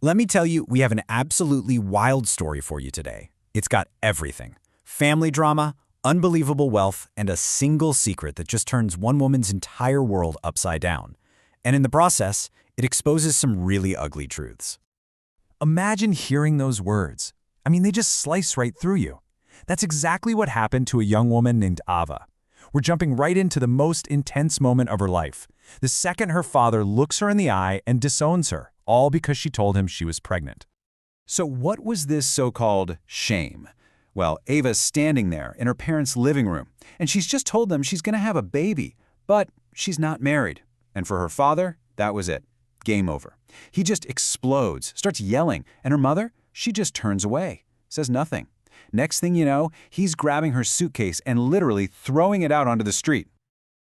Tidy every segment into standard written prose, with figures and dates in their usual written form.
Let me tell you, we have an absolutely wild story for you today. It's got everything. Family drama, unbelievable wealth, and a single secret that just turns one woman's entire world upside down. And in the process, it exposes some really ugly truths. Imagine hearing those words. I mean, they just slice right through you. That's exactly what happened to a young woman named Ava. We're jumping right into the most intense moment of her life. The second her father looks her in the eye and disowns her, all because she told him she was pregnant. So what was this so-called shame? Well, Ava's standing there in her parents' living room, and she's just told them she's going to have a baby, but she's not married. And for her father, that was it. Game over. He just explodes, starts yelling, and her mother, she just turns away, says nothing. Next thing you know, he's grabbing her suitcase and literally throwing it out onto the street.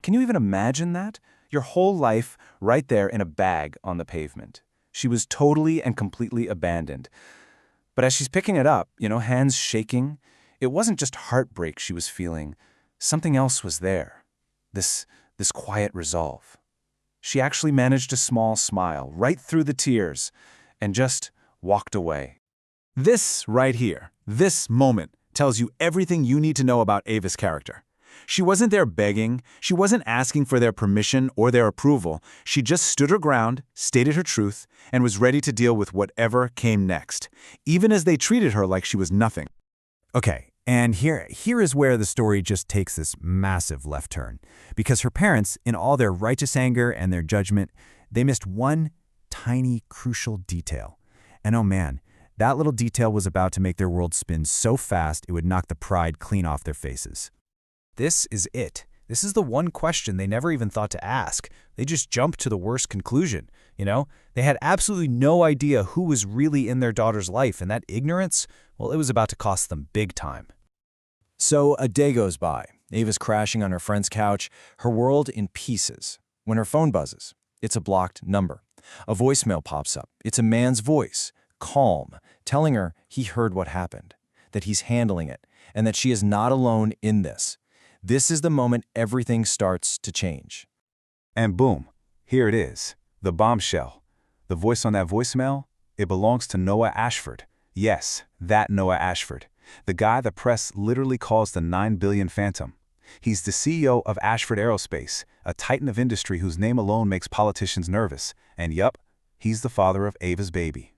Can you even imagine that? Your whole life right there in a bag on the pavement. She was totally and completely abandoned. But as she's picking it up, hands shaking, it wasn't just heartbreak she was feeling. Something else was there. This quiet resolve. She actually managed a small smile right through the tears and just walked away. This right here, this moment, tells you everything you need to know about Ava's character. She wasn't there begging, she wasn't asking for their permission or their approval. She just stood her ground, stated her truth, and was ready to deal with whatever came next, even as they treated her like she was nothing. Okay, and here is where the story just takes this massive left turn. Because her parents, in all their righteous anger and their judgment, they missed one tiny, crucial detail. And oh man, that little detail was about to make their world spin so fast it would knock the pride clean off their faces. This is it. This is the one question they never even thought to ask. They just jumped to the worst conclusion. They had absolutely no idea who was really in their daughter's life, and that ignorance, well, it was about to cost them big time. So a day goes by. Ava's crashing on her friend's couch, her world in pieces. When her phone buzzes, it's a blocked number. A voicemail pops up. It's a man's voice, calm, telling her he heard what happened, that he's handling it, and that she is not alone in this. This is the moment everything starts to change. And boom, here it is, the bombshell. The voice on that voicemail, it belongs to Noah Ashford. Yes, that Noah Ashford. The guy the press literally calls the 9 billion phantom. He's the CEO of Ashford Aerospace, a titan of industry whose name alone makes politicians nervous. And yup, he's the father of Ava's baby.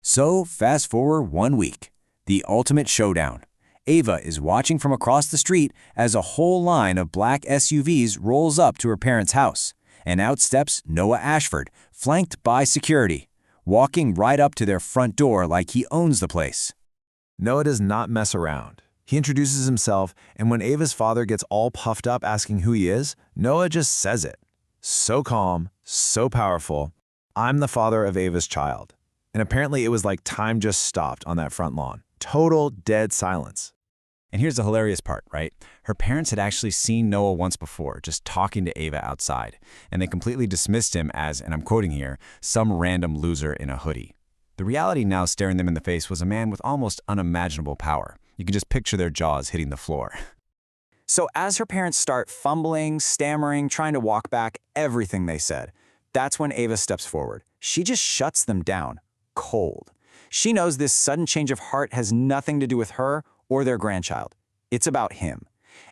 So fast forward 1 week. The ultimate showdown. Ava is watching from across the street as a whole line of black SUVs rolls up to her parents' house. And out steps Noah Ashford, flanked by security, walking right up to their front door like he owns the place. Noah does not mess around. He introduces himself, and when Ava's father gets all puffed up asking who he is, Noah just says it. So calm, so powerful. I'm the father of Ava's child. And apparently it was like time just stopped on that front lawn. Total dead silence. And here's the hilarious part, right? Her parents had actually seen Noah once before, just talking to Ava outside, and they completely dismissed him as, and I'm quoting here, some random loser in a hoodie. The reality now staring them in the face was a man with almost unimaginable power. You can just picture their jaws hitting the floor. So as her parents start fumbling, stammering, trying to walk back everything they said, that's when Ava steps forward. She just shuts them down, cold. She knows this sudden change of heart has nothing to do with her or their grandchild. It's about him.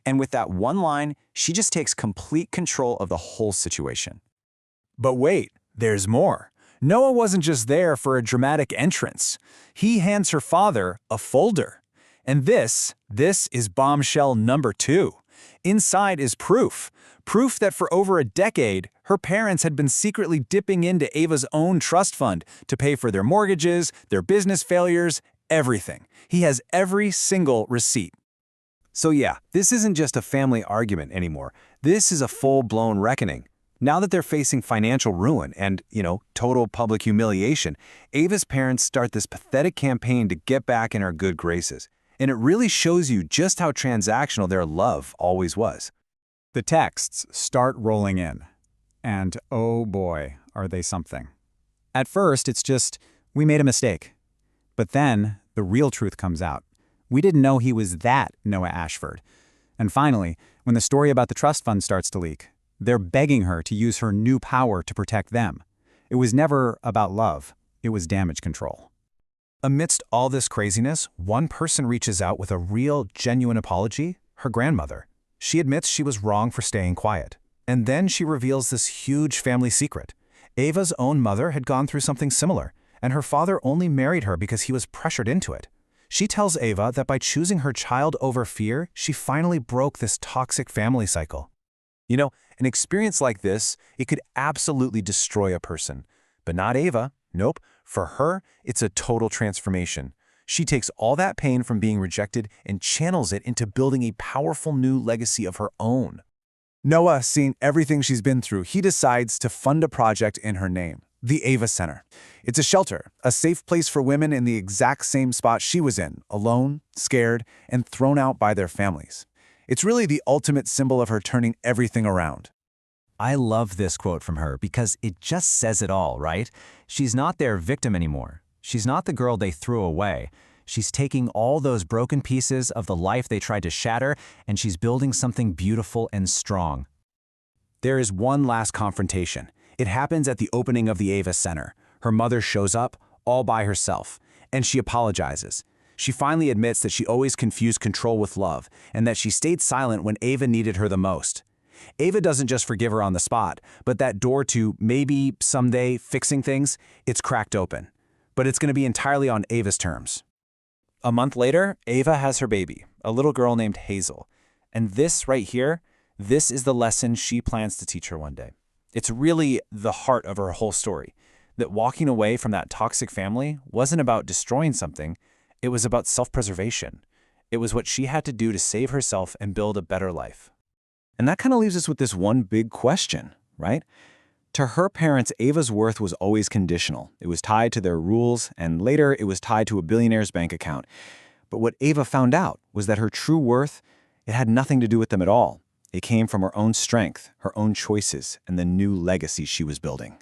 And with that one line, she just takes complete control of the whole situation. But wait, there's more. Noah wasn't just there for a dramatic entrance. He hands her father a folder. And this is bombshell number 2. Inside is proof. Proof that for over a decade, her parents had been secretly dipping into Ava's own trust fund to pay for their mortgages, their business failures, everything. He has every single receipt. So yeah, this isn't just a family argument anymore. This is a full-blown reckoning. Now that they're facing financial ruin and, total public humiliation, Ava's parents start this pathetic campaign to get back in her good graces. And it really shows you just how transactional their love always was. The texts start rolling in. And oh boy, are they something. At first, it's just, we made a mistake. But then, the real truth comes out. We didn't know he was that Noah Ashford. And finally, when the story about the trust fund starts to leak, they're begging her to use her new power to protect them. It was never about love. It was damage control. Amidst all this craziness, one person reaches out with a real, genuine apology, her grandmother. She admits she was wrong for staying quiet. And then she reveals this huge family secret. Ava's own mother had gone through something similar, and her father only married her because he was pressured into it. She tells Ava that by choosing her child over fear, she finally broke this toxic family cycle. You know, an experience like this, it could absolutely destroy a person. But not Ava. Nope. For her, it's a total transformation. She takes all that pain from being rejected and channels it into building a powerful new legacy of her own. Noah, seeing everything she's been through, he decides to fund a project in her name, the Ava Center. It's a shelter, a safe place for women in the exact same spot she was in, alone, scared, and thrown out by their families. It's really the ultimate symbol of her turning everything around. I love this quote from her because it just says it all, right? She's not their victim anymore. She's not the girl they threw away. She's taking all those broken pieces of the life they tried to shatter, and she's building something beautiful and strong. There is one last confrontation. It happens at the opening of the Ava Center. Her mother shows up, all by herself, and she apologizes. She finally admits that she always confused control with love, and that she stayed silent when Ava needed her the most. Ava doesn't just forgive her on the spot, but that door to maybe someday fixing things, it's cracked open. But it's going to be entirely on Ava's terms. A month later, Ava has her baby, a little girl named Hazel. And this right here, this is the lesson she plans to teach her one day. It's really the heart of her whole story, that walking away from that toxic family wasn't about destroying something, it was about self-preservation. It was what she had to do to save herself and build a better life. And that kind of leaves us with this one big question, right? To her parents, Ava's worth was always conditional. It was tied to their rules, and later it was tied to a billionaire's bank account. But what Ava found out was that her true worth, it had nothing to do with them at all. It came from her own strength, her own choices, and the new legacy she was building.